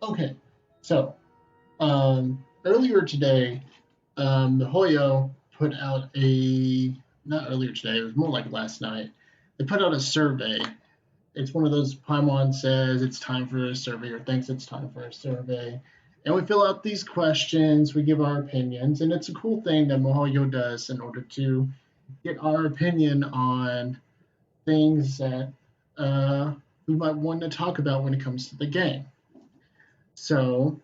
Okay, so earlier today, the Hoyo put out not earlier today, it was more like last night. They put out a survey. It's one of those Paimon says it's time for a survey or thinks it's time for a survey. And we fill out these questions, we give our opinions, and it's a cool thing that MoHoYo does in order to get our opinion on things that we might want to talk about when it comes to the game. So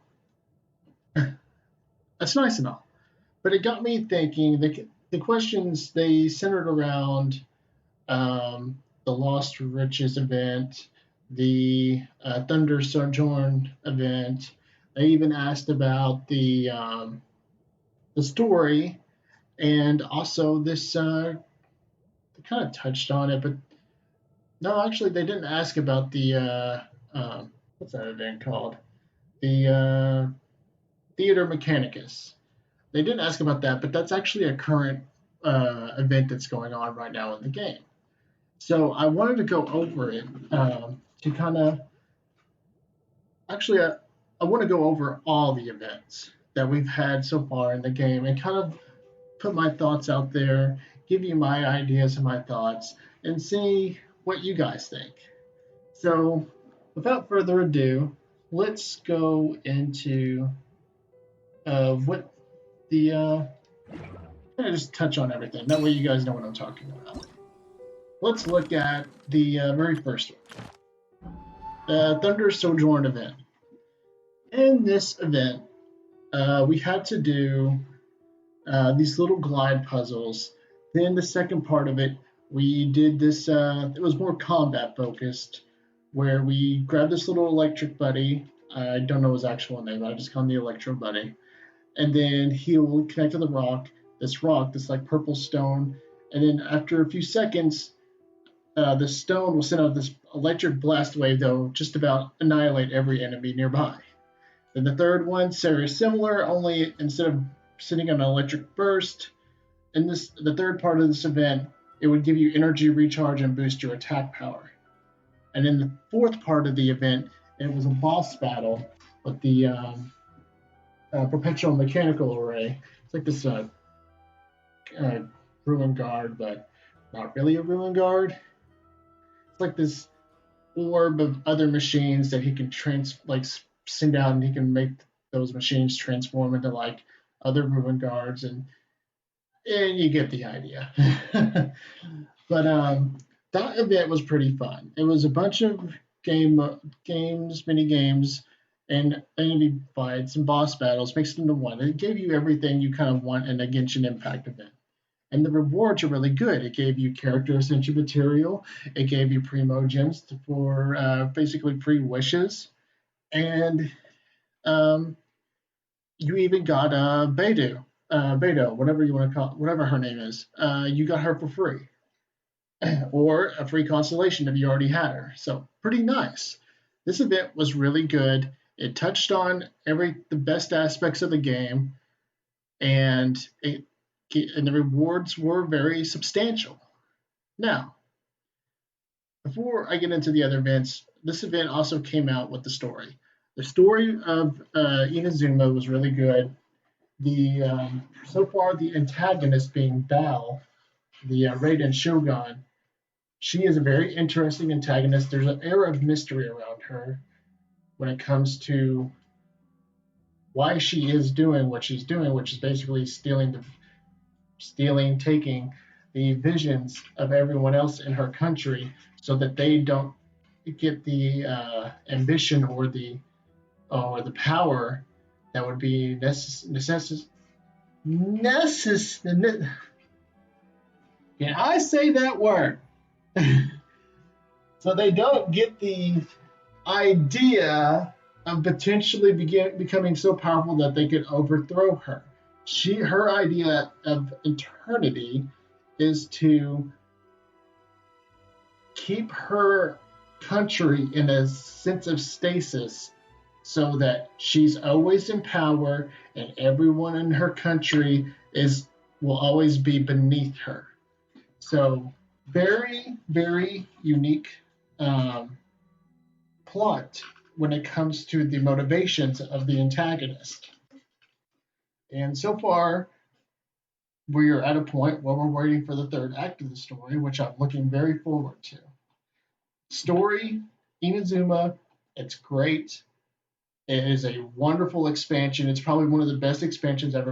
that's nice and all. But it got me thinking. The questions they centered around the Lost Riches event, the Thunder Sojourn event. They even asked about the story, and also this. They kind of touched on it, but no, actually, they didn't ask about the what's that event called? The Theater Mechanicus. They didn't ask about that, but that's actually a current event that's going on right now in the game. So I wanted to go over it to kind of actually I want to go over all the events that we've had so far in the game and kind of put my thoughts out there, give you my ideas and my thoughts, and see what you guys think. So without further ado, let's go into what the kind of just touch on everything. That way you guys know what I'm talking about. Let's look at the very first one, the Thunder Sojourn event. In this event, we had to do these little glide puzzles. Then the second part of it, we did this, it was more combat focused, where we grabbed this little electric buddy. I don't know his actual name, but I just call him the Electro Buddy. And then he will connect to the rock, this like purple stone. And then after a few seconds, the stone will send out this electric blast wave that will just about annihilate every enemy nearby. Then the third one, very similar, only instead of sending an electric burst, in the third part of this event, it would give you energy recharge and boost your attack power. And in the fourth part of the event, it was a boss battle with the perpetual mechanical array. It's like this ruin guard, but not really a ruin guard. It's like this orb of other machines that he can send out, and he can make those machines transform into like other ruin guards, and you get the idea. But that event was pretty fun. It was a bunch of mini games, and enemy fights and boss battles mixed into one. It gave you everything you kind of want in a Genshin Impact event. And the rewards are really good. It gave you character ascension material. It gave you primo gems for basically free wishes. And you even got Beidou, whatever you want to call it, whatever her name is. You got her for free. Or a free constellation if you already had her. So pretty nice. This event was really good. It touched on the best aspects of the game, and the rewards were very substantial. Now, before I get into the other events, this event also came out with the story. The story of Inazuma was really good. So far, the antagonist being Bao, the Raiden Shogun, she is a very interesting antagonist. There's an air of mystery around her when it comes to why she is doing what she's doing, which is basically taking the visions of everyone else in her country so that they don't get the ambition or the power that would be necessary. Can I say that word? So they don't get the idea of potentially becoming so powerful that they could overthrow her. Her idea of eternity is to keep her country in a sense of stasis so that she's always in power and everyone in her country will always be beneath her. So very, very unique plot when it comes to the motivations of the antagonist. And so far, we are at a point where we're waiting for the third act of the story, which I'm looking very forward to. Story, Inazuma, it's great. It is a wonderful expansion. It's probably one of the best expansions I've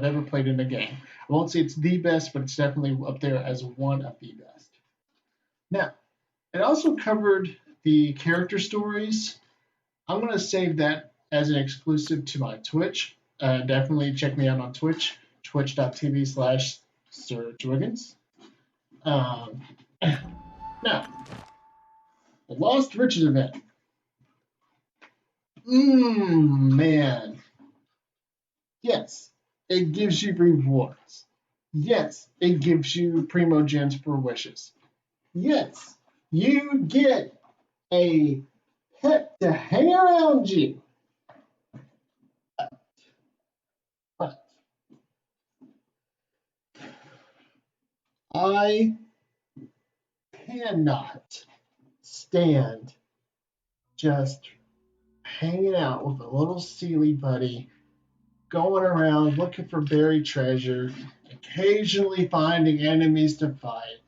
ever played in a game. I won't say it's the best, but it's definitely up there as one of the best. Now, it also covered the character stories. I'm going to save that as an exclusive to my Twitch. Definitely check me out on Twitch, twitch.tv/Sir Twiggens. Now, the Lost Riches event. Man. Yes, it gives you rewards. Yes, it gives you primogens for wishes. Yes, you get a pet to hang around you. But I cannot stand just hanging out with a little silly buddy, going around looking for buried treasure, occasionally finding enemies to fight.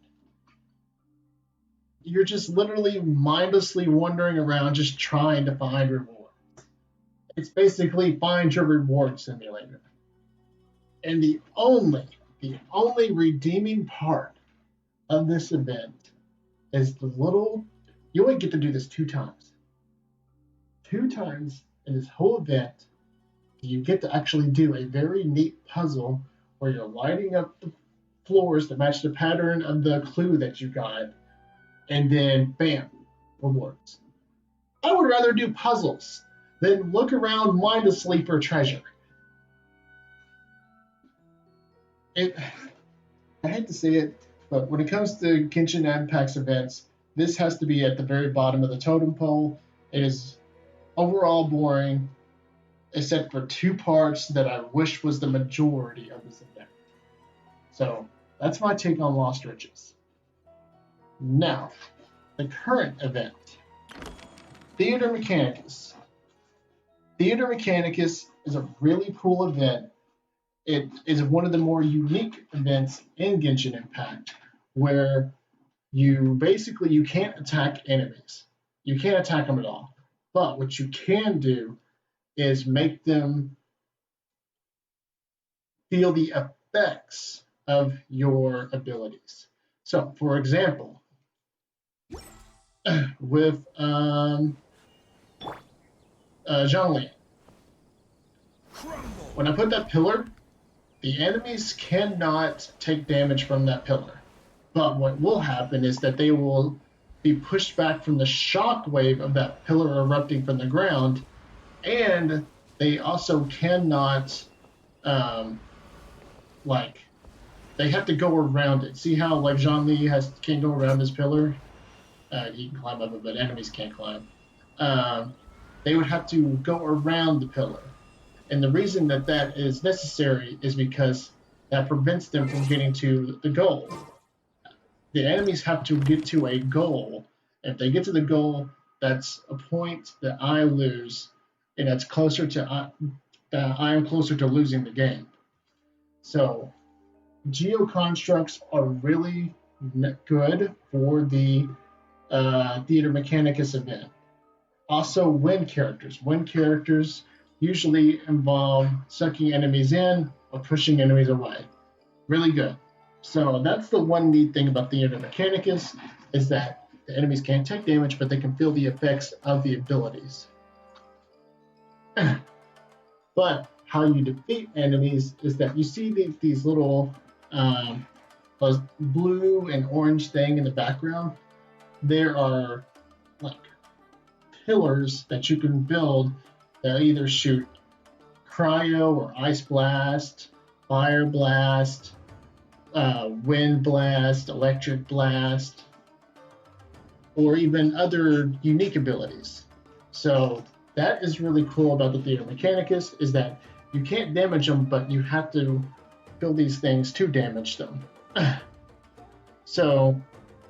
You're just literally mindlessly wandering around just trying to find rewards. It's basically find your reward simulator. And the only redeeming part of this event is you only get to do this 2 times. 2 times in this whole event, you get to actually do a very neat puzzle where you're lighting up the floors to match the pattern of the clue that you got, and then bam, rewards. I would rather do puzzles than look around mindlessly for treasure. I hate to say it, but when it comes to Genshin Impact's events, this has to be at the very bottom of the totem pole. It is overall boring, except for 2 parts that I wish was the majority of this event. So that's my take on Lost Riches. Now, the current event, Theater Mechanicus. Theater Mechanicus is a really cool event. It is one of the more unique events in Genshin Impact, where you can't attack enemies. You can't attack them at all. But what you can do is make them feel the effects of your abilities. So, for example, with Zhongli, when I put that pillar, the enemies cannot take damage from that pillar. But what will happen is that they will be pushed back from the shock wave of that pillar erupting from the ground, and they also cannot, they have to go around it. See how, like, Zhongli can't go around this pillar? He can climb up it, but enemies can't climb. They would have to go around the pillar. And the reason that is necessary is because that prevents them from getting to the goal. The enemies have to get to a goal. If they get to the goal, that's a point that I lose, and that's closer to I am closer to losing the game. So geoconstructs are really good for the Theater Mechanicus event. Also, wind characters. Wind characters usually involve sucking enemies in or pushing enemies away. Really good. So that's the one neat thing about Theater Mechanicus, is that the enemies can't take damage, but they can feel the effects of the abilities. But how you defeat enemies is that you see these little blue and orange thing in the background. There are like pillars that you can build that either shoot cryo or ice blast, fire blast, wind blast, electric blast, or even other unique abilities. So that is really cool about the Theater Mechanicus, is that you can't damage them, but you have to build these things to damage them. So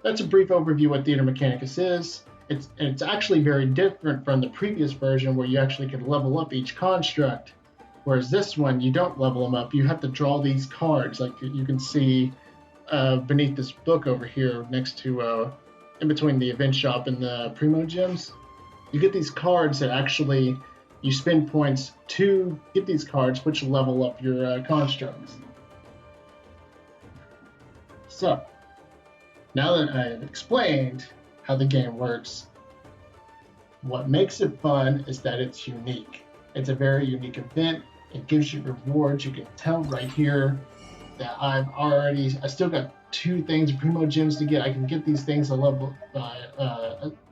that's a brief overview what Theater Mechanicus is. It's actually very different from the previous version where you actually can level up each construct. Whereas this one, you don't level them up. You have to draw these cards, like you can see beneath this book over here, next to in between the event shop and the Primo Gems. You get these cards that actually you spend points to get these cards, which level up your constructs. So, now that I've explained how the game works, what makes it fun is that it's unique. It's a very unique event. It gives you rewards. You can tell right here that I still got 2 things, Primo Gems to get. I can get these things to level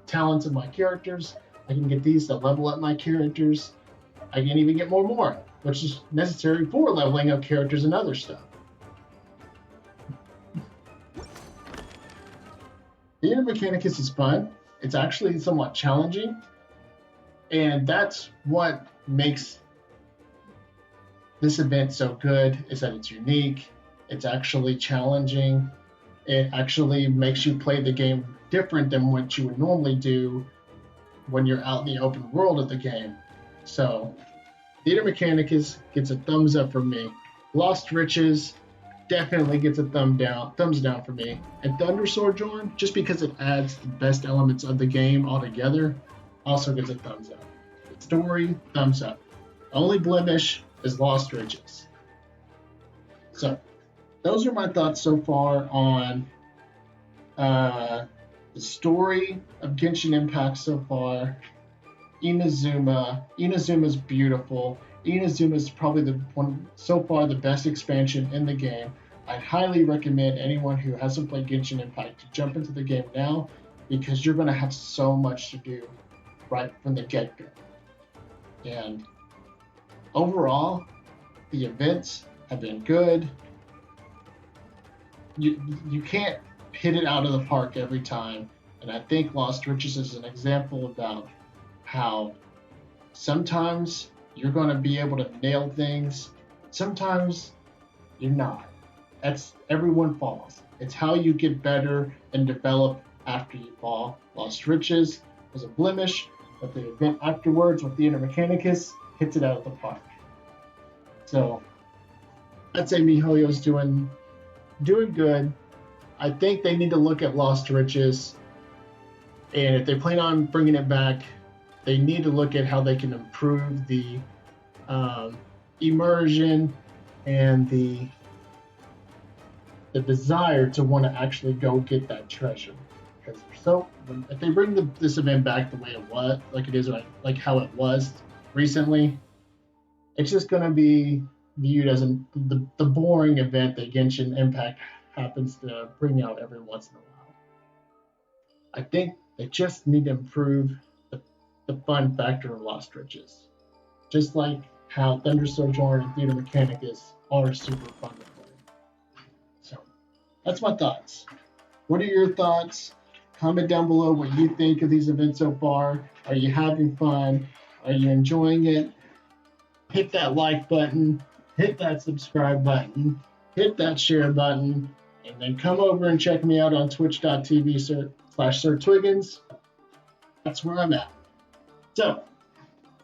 talents of my characters. I can get these to level up my characters. I can even get more, which is necessary for leveling up characters and other stuff. The Inner Mechanicus is fun. It's actually somewhat challenging. And that's what makes this event so good, is that it's unique. It's actually challenging. It actually makes you play the game different than what you would normally do when you're out in the open world of the game. So, the Inner Mechanicus gets a thumbs up from me. Lost Riches definitely gets a thumbs down for me. And Thunder Sojourn, just because it adds the best elements of the game altogether, also gets a thumbs up. Story, thumbs up. Only blemish is Lost Riches. So, those are my thoughts so far on the story of Genshin Impact so far. Inazuma. Inazuma's beautiful. Inazuma is probably so far the best expansion in the game. I'd highly recommend anyone who hasn't played Genshin Impact to jump into the game now, because you're going to have so much to do right from the get-go. And overall, the events have been good. You can't hit it out of the park every time, and I think Lost Riches is an example about how sometimes you're going to be able to nail things, sometimes you're not. Everyone falls. It's how you get better and develop after you fall. Lost Riches was a blemish, but the event afterwards with the Inner Mechanicus hits it out of the park. So I'd say MiHoYo's doing good. I think they need to look at Lost Riches, and if they plan on bringing it back, they need to look at how they can improve the immersion and the desire to want to actually go get that treasure. Because if they bring this event back the way it was, like it is, like how it was recently, it's just going to be viewed as the boring event that Genshin Impact happens to bring out every once in a while. I think they just need to improve the fun factor of Lost Riches. Just like how Thunder Sojourn and Inner Mechanicus are super fun to play. So, that's my thoughts. What are your thoughts? Comment down below what you think of these events so far. Are you having fun? Are you enjoying it? Hit that like button. Hit that subscribe button. Hit that share button. And then come over and check me out on twitch.tv/Sir Twiggens. That's where I'm at. So,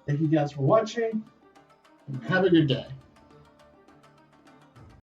thank you guys for watching, and have a good day.